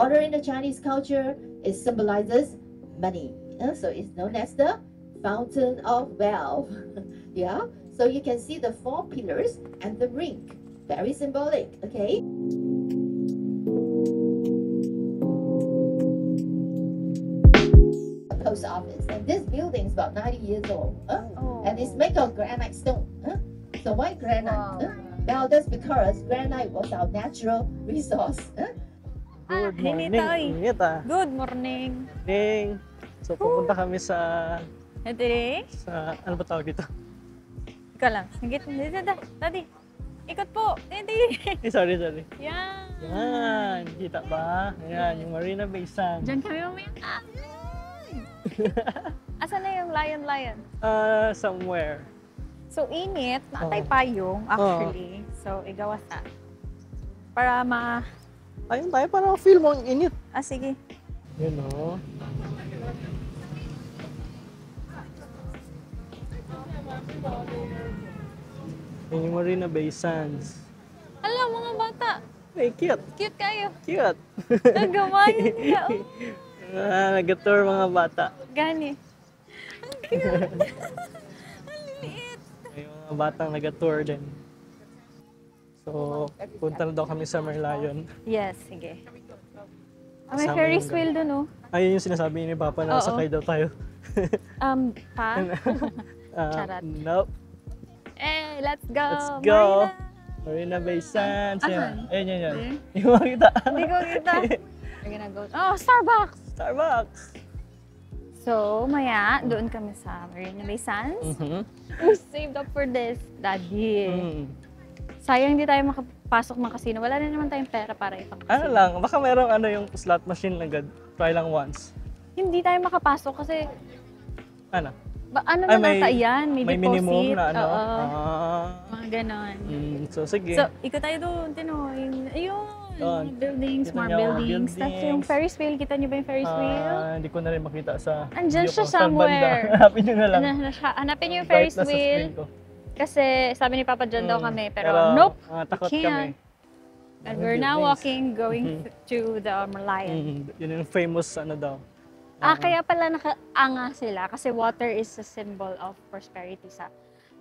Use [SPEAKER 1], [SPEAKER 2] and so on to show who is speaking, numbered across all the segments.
[SPEAKER 1] water in the Chinese culture, it symbolizes money. So it's known as the fountain of wealth. Yeah, so you can see the 4 pillars and the ring. Very symbolic, okay? Post office, and this building is about 90 years old, and it's made of granite stone. So why granite?
[SPEAKER 2] Wow.
[SPEAKER 1] Now that's because granite was our natural resource.
[SPEAKER 3] Good morning.
[SPEAKER 2] Hinitoy.
[SPEAKER 3] Init ah.
[SPEAKER 2] Good morning.
[SPEAKER 3] Morning. So pupunta kami sa
[SPEAKER 2] Daddy,
[SPEAKER 3] ano ba tawag dito?
[SPEAKER 2] ikaw lang. Sige, daddy. Ikot po. Daddy.
[SPEAKER 3] Sorry.
[SPEAKER 2] Yan.
[SPEAKER 3] Yan, kita ba? Ayan, yung Marina Bay Sands.
[SPEAKER 2] Diyan kami mamaya. Asan na yung lion?
[SPEAKER 3] Somewhere.
[SPEAKER 2] So, init. Natay payong, actually. So, igawa sa. Para
[SPEAKER 3] Ayun tayo, parang feel mo ang init.
[SPEAKER 2] sige.
[SPEAKER 3] Yun o. Yun yung Marina Bay Sands.
[SPEAKER 2] Alam, mga bata.
[SPEAKER 3] Ay, cute.
[SPEAKER 2] Cute kayo.
[SPEAKER 3] Cute.
[SPEAKER 2] Nagamayan nila.
[SPEAKER 3] Nag-tour mga bata.
[SPEAKER 2] Gani. Ang cute. Ang liliit.
[SPEAKER 3] May mga batang nag-tour din. So, punta na daw kami sa Merlion.
[SPEAKER 2] Yes, sige. May
[SPEAKER 3] Kasama
[SPEAKER 2] Ferris
[SPEAKER 3] yung
[SPEAKER 2] wheel dun, oh.
[SPEAKER 3] Ayun yung sinasabi ni Papa na
[SPEAKER 2] Oo.
[SPEAKER 3] sakay daw tayo.
[SPEAKER 2] Pa? Charot.
[SPEAKER 3] Nope.
[SPEAKER 2] Let's go!
[SPEAKER 3] Let's go!
[SPEAKER 2] Marina.
[SPEAKER 3] Marina Bay Sands.
[SPEAKER 2] Asan?
[SPEAKER 3] Yan. Ayun.
[SPEAKER 2] Eh?
[SPEAKER 3] Yung makita.
[SPEAKER 2] Hindi ko kita. We're gonna go. Oh, Starbucks!
[SPEAKER 3] Starbucks!
[SPEAKER 2] So, maya, doon kami sa Marina Bay Sands. We saved up for this, Daddy.
[SPEAKER 3] Mm.
[SPEAKER 2] Sayang hindi tayo makapasok ng casino. Wala na naman tayong pera para ipang
[SPEAKER 3] Ano
[SPEAKER 2] casino.
[SPEAKER 3] lang, baka merong yung slot machine lang agad. Try lang once.
[SPEAKER 2] Hindi tayo makapasok kasi
[SPEAKER 3] Ano?
[SPEAKER 2] ano
[SPEAKER 3] Ay,
[SPEAKER 2] na nata yan? May deposit.
[SPEAKER 3] minimum na ano?
[SPEAKER 2] Oo. Mga ganon.
[SPEAKER 3] So, sige.
[SPEAKER 2] So, ikot tayo doon. Ayun.
[SPEAKER 3] Doon.
[SPEAKER 2] Mga buildings,
[SPEAKER 3] Kita
[SPEAKER 2] more
[SPEAKER 3] niyo,
[SPEAKER 2] buildings. Tapos yung
[SPEAKER 3] buildings.
[SPEAKER 2] Ferris wheel. Kita niyo ba yung Ferris wheel?
[SPEAKER 3] Hindi ko na rin makita sa
[SPEAKER 2] Andyan
[SPEAKER 3] video
[SPEAKER 2] siya
[SPEAKER 3] ko. Saan
[SPEAKER 2] somewhere.
[SPEAKER 3] banda? Hanapin nyo na lang.
[SPEAKER 2] Hanapin niyo yung
[SPEAKER 3] Kahit
[SPEAKER 2] Ferris
[SPEAKER 3] nasa
[SPEAKER 2] wheel.
[SPEAKER 3] screen ko.
[SPEAKER 2] Kasi sabi ni Papa John daw kami. Pero nope,
[SPEAKER 3] takot
[SPEAKER 2] we
[SPEAKER 3] kami.
[SPEAKER 2] can't. And we're now walking, going to the Merlion.
[SPEAKER 3] Yun yung famous daw.
[SPEAKER 2] Kaya pala nakaanga sila kasi water is a symbol of prosperity sa...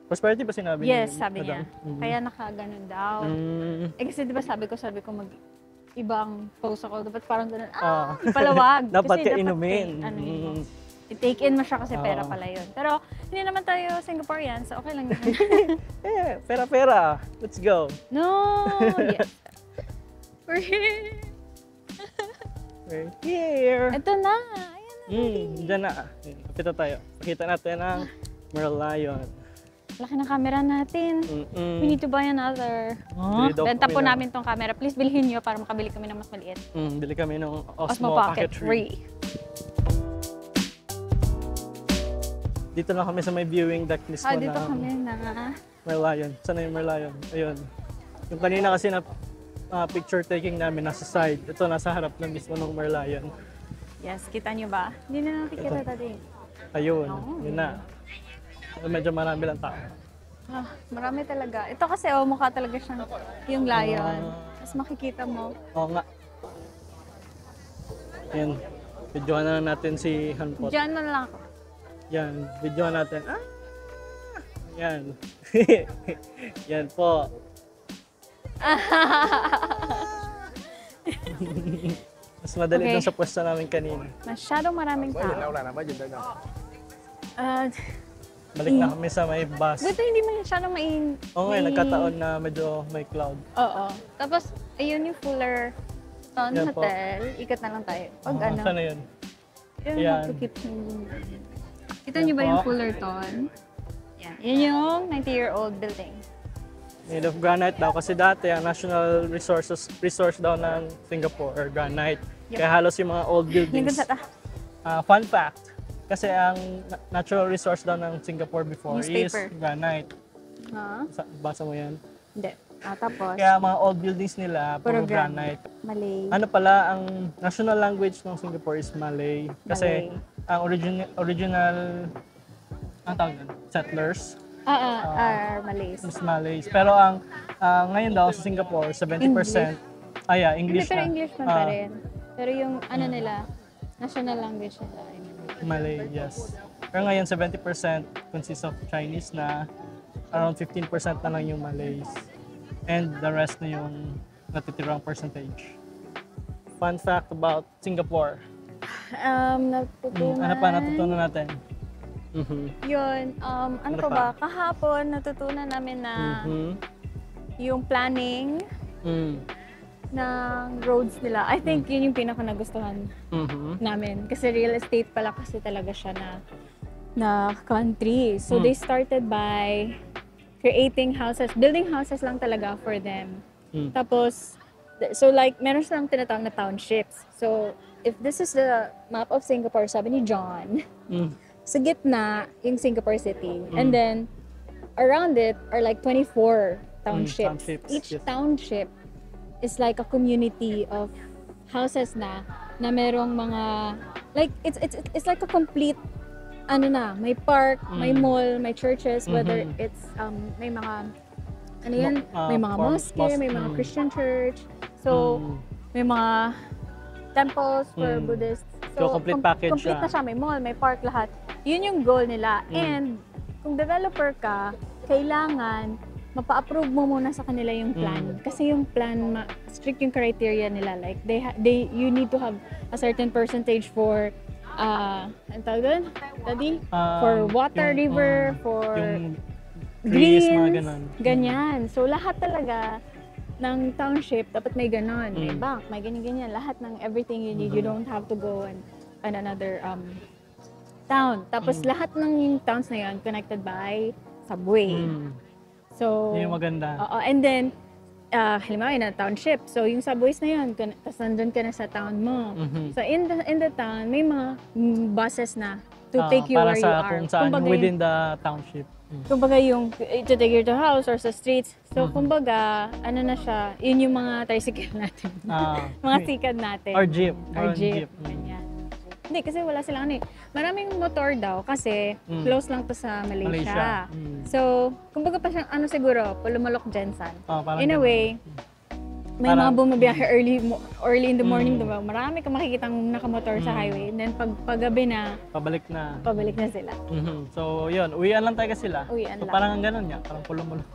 [SPEAKER 3] Prosperity ba sinabi
[SPEAKER 2] Yes,
[SPEAKER 3] ni
[SPEAKER 2] sabi niya.
[SPEAKER 3] Madam?
[SPEAKER 2] Kaya nakaganon daw. Kasi di ba sabi ko ibang pose ako. Dapat parang ganun, palawag.
[SPEAKER 3] Dapat
[SPEAKER 2] Kasi
[SPEAKER 3] kainumin.
[SPEAKER 2] I-take in mo siya kasi pera pala yun. Pero hindi naman tayo Singaporean, so okay lang yun.
[SPEAKER 3] Pera. Let's go.
[SPEAKER 2] No! Yes. We're here!
[SPEAKER 3] We're here.
[SPEAKER 2] Ito na!
[SPEAKER 3] Diyan na. Kapita tayo. Pakita natin ang Merlion.
[SPEAKER 2] Laki ng camera natin. We need to buy another.
[SPEAKER 3] Bili daw
[SPEAKER 2] Benta
[SPEAKER 3] kami
[SPEAKER 2] po
[SPEAKER 3] ng-
[SPEAKER 2] namin tong camera. Please bilhin nyo para makabili kami ng mas maliit.
[SPEAKER 3] Bili kami ng
[SPEAKER 2] Osmo Pocket 3.
[SPEAKER 3] Dito na kami sa may viewing deck mismo
[SPEAKER 2] Dito
[SPEAKER 3] ng
[SPEAKER 2] kami na.
[SPEAKER 3] Merlion. Saan na yung Merlion? Ayun. Yung kanina kasi na picture taking namin nasa side. Ito nasa harap na mismo ng Merlion.
[SPEAKER 2] Yes, kita nyo ba? Hindi na nakikita dati.
[SPEAKER 3] Ayun. Yun na. Medyo marami lang tao.
[SPEAKER 2] Marami talaga. Ito kasi mukha talaga siyang yung lion. Tapos makikita mo.
[SPEAKER 3] Oo nga. Yan. Videohan na natin si Hanpot.
[SPEAKER 2] Diyan na lang ako.
[SPEAKER 3] Yan. Videohan natin. Yan. Yan po. Mas madali
[SPEAKER 2] Okay.
[SPEAKER 3] doon sa pwesto namin kanina.
[SPEAKER 2] Masyadong maraming tao.
[SPEAKER 3] Balik na kami sa may bus.
[SPEAKER 2] Buti hindi masyadong
[SPEAKER 3] Oo nga, nagkataon na medyo may cloud.
[SPEAKER 2] Oo. Tapos, ayun yung Fullerton
[SPEAKER 3] Yan po.
[SPEAKER 2] Hotel. Ikot na lang tayo. Pag ano.
[SPEAKER 3] Saan na yun?
[SPEAKER 2] Yung
[SPEAKER 3] Ayan.
[SPEAKER 2] have to keep changing. Kita
[SPEAKER 3] Yan
[SPEAKER 2] niyo ba
[SPEAKER 3] po.
[SPEAKER 2] yung Fullerton? Yan. Yan yung 90-year-old building.
[SPEAKER 3] Made of granite daw kasi dati ang national resource daw ng Singapore or granite.
[SPEAKER 2] Yep.
[SPEAKER 3] Kaya halos yung mga old
[SPEAKER 2] Lingkod
[SPEAKER 3] buildings.
[SPEAKER 2] sa ta.
[SPEAKER 3] Fun fact, kasi ang natural resource daw ng Singapore before
[SPEAKER 2] Newspaper.
[SPEAKER 3] is granite.
[SPEAKER 2] Ha?
[SPEAKER 3] Basa mo yan.
[SPEAKER 2] Hindi. Tapos,
[SPEAKER 3] Kaya mga old buildings nila,
[SPEAKER 2] Puro
[SPEAKER 3] puro granite.
[SPEAKER 2] Malay.
[SPEAKER 3] Ano pala, ang national language ng Singapore is Malay. Kasi ang original ang tawag doon, settlers
[SPEAKER 2] Are Malays.
[SPEAKER 3] is Malays. Pero ang ngayon daw sa Singapore, 70%,
[SPEAKER 2] Hindi,
[SPEAKER 3] English
[SPEAKER 2] pero
[SPEAKER 3] na.
[SPEAKER 2] English man pa rin. Pero yung ano nila, national language nila.
[SPEAKER 3] Malay, yes. Pero ngayon, 70% consists of Chinese na around 15% na lang yung Malays. And the rest na yung natitirang percentage. Fun fact about Singapore.
[SPEAKER 2] Natutunan.
[SPEAKER 3] Ano pa natutunan natin?
[SPEAKER 2] Yun, ano
[SPEAKER 3] Ano
[SPEAKER 2] pa
[SPEAKER 3] pa?
[SPEAKER 2] ba? Kahapon, natutunan namin na yung planning ng roads nila. I think yun yung pinaka nagustuhan namin. Kasi real estate pala kasi talaga siya na country. So they started by creating houses, building houses lang talaga for them. Tapos, so like, meron silang tinatawag na townships. So, if this is the map of Singapore, sabi ni John, sa gitna, yung Singapore City. And then, around it are like 24 townships. Each
[SPEAKER 3] yes.
[SPEAKER 2] township is like a community of houses na merong mga, like, it's like a complete, ano na, may park, may mall, may churches, whether it's, may mga, ano yan, may mga mosque, may mga Christian church. So, may mga temples for Buddhists.
[SPEAKER 3] So, complete package
[SPEAKER 2] complete na siya. May mall, may park, lahat. Yun yung goal nila. And kung developer ka, kailangan mapa-approve mo muna sa kanila yung plan. Kasi yung plan, strict yung criteria nila. Like, you need to have a certain percentage for, ano tawag doon? Daddy? For water, river, for
[SPEAKER 3] yung trees,
[SPEAKER 2] greens,
[SPEAKER 3] mga ganun.
[SPEAKER 2] ganyan. So, lahat talaga ng township, dapat may ganon. May bank, may ganyan-ganyan. Lahat ng everything you need. You don't have to go and another town. Tapos lahat ng towns na yun connected by subway. So,
[SPEAKER 3] Yun yung maganda.
[SPEAKER 2] and then, halimbawa yun na township. So, yung subways na yun, tapos nandun ka na sa town mo. So, in the town, may mga buses na to take you
[SPEAKER 3] para
[SPEAKER 2] where
[SPEAKER 3] sa
[SPEAKER 2] you are.
[SPEAKER 3] kung saan
[SPEAKER 2] Kumbaga,
[SPEAKER 3] within the township.
[SPEAKER 2] kumbaga yung to take you to house or sa streets. So, kumbaga, ano na siya, yun yung mga tricycle natin. Mga sikat natin.
[SPEAKER 3] Or jeep.
[SPEAKER 2] Or
[SPEAKER 3] Or
[SPEAKER 2] jeep.
[SPEAKER 3] jeep.
[SPEAKER 2] Ganyan. Hindi, kasi wala silang ano eh. Maraming motor daw kasi close lang to sa Malaysia. So, kumbaga pa siyang ano siguro, Pulumalok Jensan.
[SPEAKER 3] Parang
[SPEAKER 2] In a
[SPEAKER 3] ganun.
[SPEAKER 2] way, may
[SPEAKER 3] Parang-
[SPEAKER 2] mga bumabiyahe early in the morning, diba? Marami kang makikitang nakamotor sa highway. And then paggabi na,
[SPEAKER 3] Pabalik na.
[SPEAKER 2] pabalik na sila.
[SPEAKER 3] So, yun. Uwian lang tayo sila.
[SPEAKER 2] Uwian
[SPEAKER 3] So,
[SPEAKER 2] lang.
[SPEAKER 3] parang ganun niya. Parang pulumulok.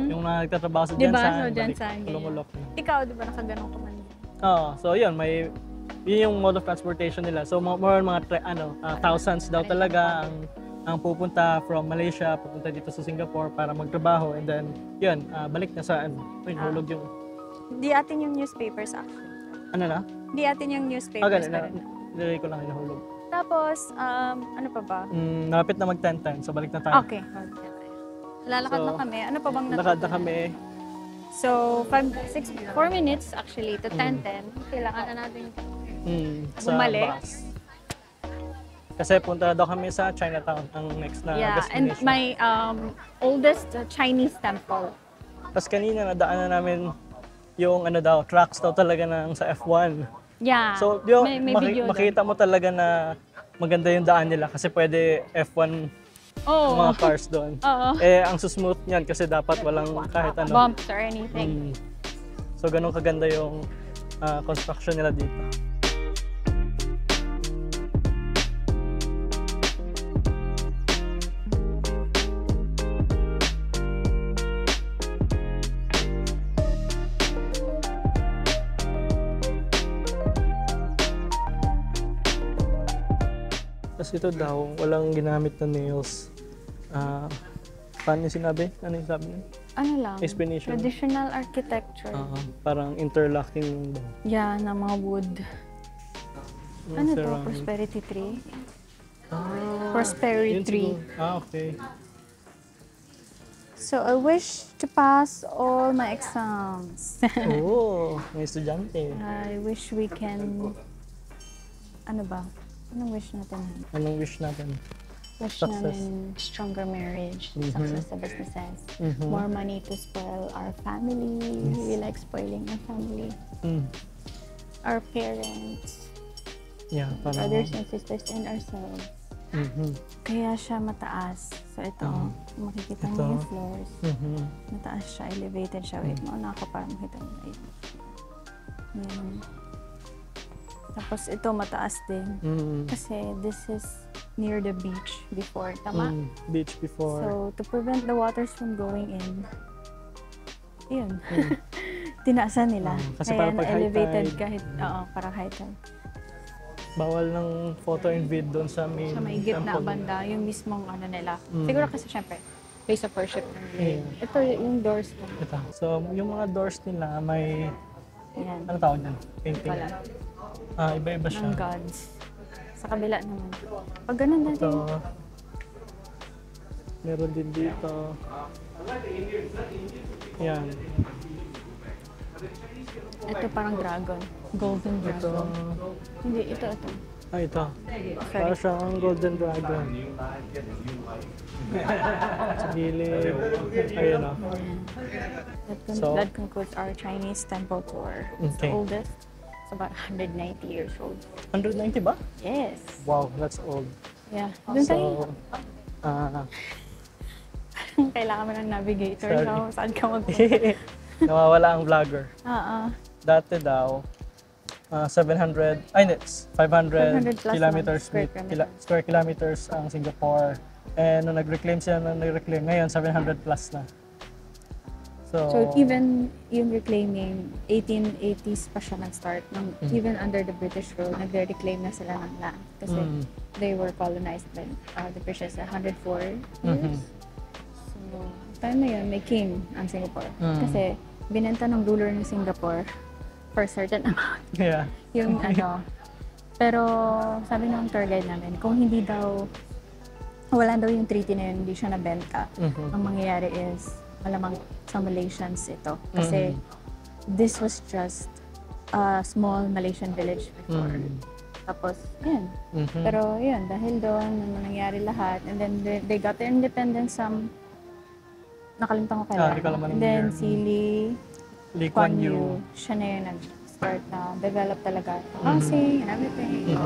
[SPEAKER 3] Yung mga nagtatrabaho sa
[SPEAKER 2] Diba?
[SPEAKER 3] Jensan.
[SPEAKER 2] So,
[SPEAKER 3] balik,
[SPEAKER 2] Jensan, ganyan.
[SPEAKER 3] Pulumulok.
[SPEAKER 2] Ikaw, di ba nakaganong ka man?
[SPEAKER 3] So yun, yun yung mode of transportation nila. So more on mga thousands daw talaga ang pupunta from Malaysia, pupunta dito sa Singapore para magtrabaho, and then yun, balik na sa hulog yung
[SPEAKER 2] Di atin yung newspapers actually.
[SPEAKER 3] ano na?
[SPEAKER 2] Di atin yung newspapers.
[SPEAKER 3] Ganun
[SPEAKER 2] pa
[SPEAKER 3] na.
[SPEAKER 2] rin.
[SPEAKER 3] Nilagay ko lang hinahulog.
[SPEAKER 2] Tapos, ano pa ba?
[SPEAKER 3] Napit na mag 10 times, so balik na tayo.
[SPEAKER 2] Okay. Lalakad
[SPEAKER 3] So,
[SPEAKER 2] na kami. Ano pa bang
[SPEAKER 3] Lakad na
[SPEAKER 2] natutunan?
[SPEAKER 3] kami.
[SPEAKER 2] So, 4 minutes actually to 10:10. Kailangan na natin
[SPEAKER 3] Sa
[SPEAKER 2] bumalik.
[SPEAKER 3] bus. Kasi punta daw kami sa Chinatown, ang next na
[SPEAKER 2] and
[SPEAKER 3] destination.
[SPEAKER 2] my oldest Chinese temple.
[SPEAKER 3] Tapos kanina nadaanan namin yung tracks daw talaga sa F1.
[SPEAKER 2] Yeah.
[SPEAKER 3] So, yung
[SPEAKER 2] may video doon.
[SPEAKER 3] makita mo talaga na maganda yung daan nila kasi pwede F1
[SPEAKER 2] Oo.
[SPEAKER 3] mga cars doon.
[SPEAKER 2] Oo.
[SPEAKER 3] Ang susmooth niyan kasi dapat walang kahit ano.
[SPEAKER 2] Bumps or anything.
[SPEAKER 3] So, ganun kaganda yung construction nila dito. Tapos ito daw, walang ginamit na nails. Paano yung sinabi? Ano yung sabi niya?
[SPEAKER 2] Ano lang?
[SPEAKER 3] Explanation.
[SPEAKER 2] Traditional architecture.
[SPEAKER 3] Parang interlocking daw.
[SPEAKER 2] Yeah, na mga wood. Ano to?
[SPEAKER 3] Surrounding.
[SPEAKER 2] Prosperity tree?
[SPEAKER 3] Yun
[SPEAKER 2] Prosperity tree.
[SPEAKER 3] siguro. Okay.
[SPEAKER 2] So, I wish to pass all my exams.
[SPEAKER 3] Oo, may estudyante.
[SPEAKER 2] I wish we can... Ano ba? Anong wish natin?
[SPEAKER 3] Anong wish natin?
[SPEAKER 2] Wish
[SPEAKER 3] Success.
[SPEAKER 2] namin stronger marriage, success sa businesses,
[SPEAKER 3] Mhm.
[SPEAKER 2] more money to spoil our family. We like spoiling our family. Our parents,
[SPEAKER 3] Yeah, parang...
[SPEAKER 2] brothers and sisters, and ourselves. Kaya siya mataas. So ito, makikita mo
[SPEAKER 3] Ito.
[SPEAKER 2] yung floors. Mataas siya, elevated siya. Wait mo, para makita mo. Ayan. Tapos ito mataas din. Kasi this is near the beach before, tama?
[SPEAKER 3] Beach before.
[SPEAKER 2] So, to prevent the waters from going in, yun. Tinaasan nila.
[SPEAKER 3] Kasi
[SPEAKER 2] Kaya
[SPEAKER 3] para pag high
[SPEAKER 2] elevated
[SPEAKER 3] tide.
[SPEAKER 2] kahit, para high tide.
[SPEAKER 3] Bawal ng photo and vid doon sa main
[SPEAKER 2] Sa may gitna
[SPEAKER 3] temple.
[SPEAKER 2] banda, yung mismong ano nila. Siguro kasi syempre, place of worship. Ito yung doors ko.
[SPEAKER 3] Ito. So, yung mga doors nila may,
[SPEAKER 2] Ayan.
[SPEAKER 3] ano tawag dyan? Painting.
[SPEAKER 2] Wala.
[SPEAKER 3] Iba-iba siya.
[SPEAKER 2] Ng gods. Sa kabila naman. Pag ganun natin.
[SPEAKER 3] Ito. Meron din dito. Yan.
[SPEAKER 2] Ito parang dragon. Golden
[SPEAKER 3] Ito.
[SPEAKER 2] dragon. Hindi, ito.
[SPEAKER 3] Ito.
[SPEAKER 2] Sorry.
[SPEAKER 3] Para siyang golden dragon. Sa gilid. Ayun o. So-
[SPEAKER 2] That concludes our Chinese temple tour. It's the
[SPEAKER 3] Okay.
[SPEAKER 2] oldest. It's about 190 years old.
[SPEAKER 3] 190 ba?
[SPEAKER 2] Yes.
[SPEAKER 3] Wow, that's old.
[SPEAKER 2] Yeah. Doon tayo.
[SPEAKER 3] So,
[SPEAKER 2] Kailangan mo ng navigator.
[SPEAKER 3] Sorry.
[SPEAKER 2] So, saan ka mag
[SPEAKER 3] nawawala ang vlogger. Dati daw, 700, ay, 500
[SPEAKER 2] 500 plus
[SPEAKER 3] kilometers,
[SPEAKER 2] square kilometer.
[SPEAKER 3] square kilometers ang Singapore. And nung nag-reclaim sila, ngayon 700 plus na.
[SPEAKER 2] So, even yung reclaiming, 1880s pa siya nag-start. Even under the British rule, nagre-reclaim na sila ng land. Kasi they were colonized by the British 104 years. So, time na yun, may king ang Singapore. Kasi binenta ng ruler ng Singapore for a certain amount.
[SPEAKER 3] Yeah.
[SPEAKER 2] Yung ano. Pero sabi ng tour guide namin, kung hindi daw, wala daw yung treaty na yun, hindi siya nabenta. Ang mangyayari is, malamang sa Malaysians ito. Kasi this was just a small Malaysian village before. Tapos, yun. Pero yun, dahil doon, nangyari lahat. And then they got their independence nakalimutan ko kailan.
[SPEAKER 3] Hindi ko alam anong
[SPEAKER 2] And then
[SPEAKER 3] year.
[SPEAKER 2] si
[SPEAKER 3] Lee Kuan Yew.
[SPEAKER 2] siya na yung nag-start na develop talaga housing and everything.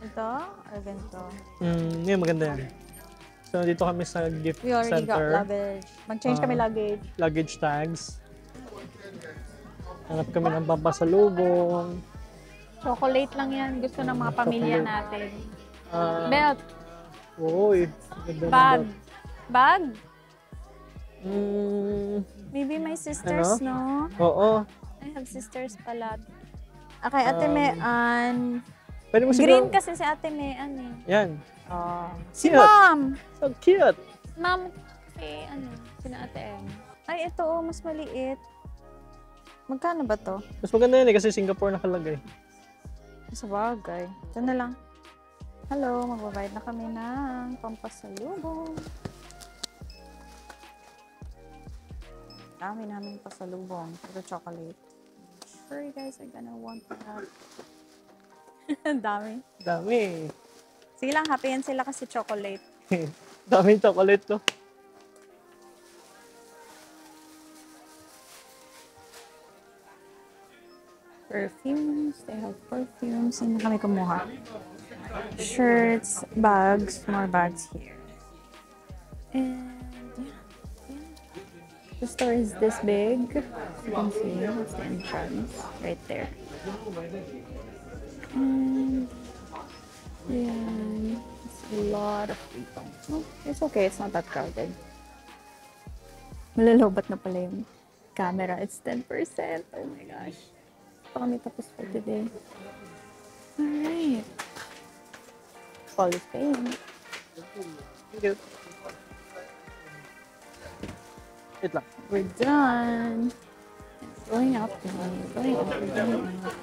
[SPEAKER 2] Ito or ganito?
[SPEAKER 3] Yun, maganda yan. So, dito kami sa gift
[SPEAKER 2] We already got
[SPEAKER 3] center.
[SPEAKER 2] luggage. Mag-change kami luggage.
[SPEAKER 3] Luggage tags. Hanap kami ng pampasalubong.
[SPEAKER 2] Chocolate lang yan. Gusto ng mga pamilya
[SPEAKER 3] Chocolate.
[SPEAKER 2] natin.
[SPEAKER 3] Ah,
[SPEAKER 2] Belt.
[SPEAKER 3] Uy. ganda ng
[SPEAKER 2] Bag.
[SPEAKER 3] belt.
[SPEAKER 2] Bag? Maybe my sisters,
[SPEAKER 3] Ano?
[SPEAKER 2] no?
[SPEAKER 3] Oo.
[SPEAKER 2] I have sisters pala. Okay, Ate Mean.
[SPEAKER 3] Pwede mo
[SPEAKER 2] Green
[SPEAKER 3] siguro.
[SPEAKER 2] kasi si Ate Mean eh.
[SPEAKER 3] Yan.
[SPEAKER 2] Si
[SPEAKER 3] Cute.
[SPEAKER 2] Mom!
[SPEAKER 3] So cute.
[SPEAKER 2] Mom, si sina Ate M. Ay, ito mas maliit. Magkano ba to?
[SPEAKER 3] Mas maganda yan kasi Singapore nakalagay.
[SPEAKER 2] Sa bagay. Ito na lang. Hello, magbabayad na kami ng pampasalubong. Dami namin pasalubong. Puro chocolate. Sure, you guys are gonna want that. Ang dami.
[SPEAKER 3] Dami.
[SPEAKER 2] Sige lang, happy yan sila kasi chocolate.
[SPEAKER 3] Daming chocolate to.
[SPEAKER 2] Perfumes. They have perfumes. Hindi na kami kumuha. Shirts, bags, more bags here. And yeah. The store is this big. You can see that's the entrance right there. And yeah, it's a lot of people. Oh, it's okay. It's not that crowded. Malalobat na pala yung camera. It's 10%. Oh my gosh. Pa kami tapos for today. Alright. Paul is paying.
[SPEAKER 3] Cute. Wait lang.
[SPEAKER 2] We're done. It's going up now. Going up. We're going up.